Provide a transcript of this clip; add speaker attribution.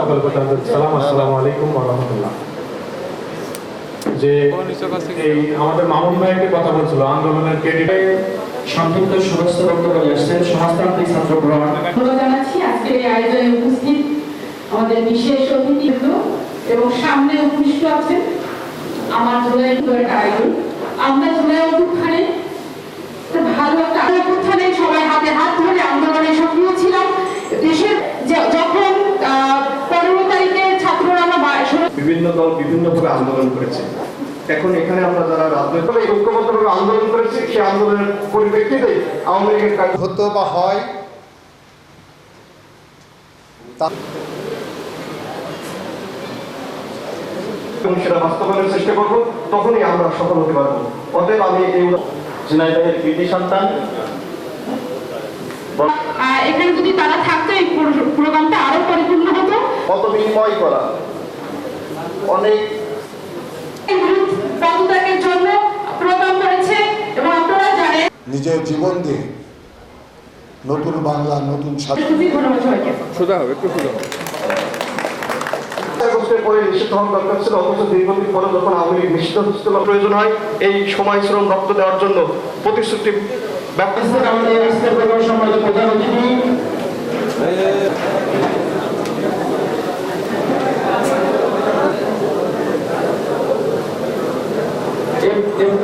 Speaker 1: সকলকে সালাম, আসসালামু আলাইকুম ওয়া রাহমাতুল্লাহ। যে এই আমাদের মামুন ভাই একটা কথা বলছিল আন্দোলনের ক্রেডিটে
Speaker 2: সংক্ষিপ্ত শুভেচ্ছা বক্তব্য নিয়ে আসছেন সমাজতান্ত্রিক ছাত্র ফ্রন্ট।
Speaker 3: ধন্যবাদ জানাচ্ছি আজকের এই আয়োজনে উপস্থিত আমাদের বিশেষ অতিথিবৃন্দ এবং সামনে উপস্থিত আছেন আমার জুলাই আয়োজন। আমরা জুলাই অভ্যুত্থানে ভালো একটা অভ্যুত্থানে সবাই হাতে হাত ধরে আন্দোলনে সক্রিয় ছিলাম। দেশের যখন 15 তারিখে ছাত্ররা
Speaker 4: বিভিন্ন দল বিভিন্নভাবে আন্দোলন করেছে। এখন এখানে আমরা যারা রাজনৈতিক ঐক্যবদ্ধভাবে আন্দোলন করেছি, সেই আন্দোলনের পরিপ্রেক্ষিতে আওয়ামী লীগের কাজ
Speaker 5: হতো বা হয়
Speaker 4: এবং সেটা বাস্তবায়নের চেষ্টা করবো, তখনই আমরা সফল হতে পারবো। অতএব আমি এই
Speaker 6: ঝিনাইদহের কৃতি সন্তান
Speaker 3: এখানে যদি তারা থাকতো এই প্রোগ্রামটা আরো পরিপূর্ণ হতো।
Speaker 6: মত বিনিময় করা অনেক
Speaker 3: পদত্যাগের জন্য প্রোগ্রাম করেছে এবং আপনারা জানেন
Speaker 5: নিজের জীবন দিয়ে নতুন বাংলা নতুন
Speaker 3: ধন্যবাদ সবাইকে।
Speaker 4: আগস্টের পরে নিষিদ্ধ হওয়ার দরকার ছিল, অথচ দীর্ঘদিন পরে যখন আওয়ামী লীগ নিষিদ্ধ হচ্ছিল প্রয়োজন হয় এই সময় শ্রম রক্ত দেওয়ার জন্য প্রতিশ্রুতি
Speaker 2: আমাদের আজকের প্রধান সম্মানিত প্রধান অতিথি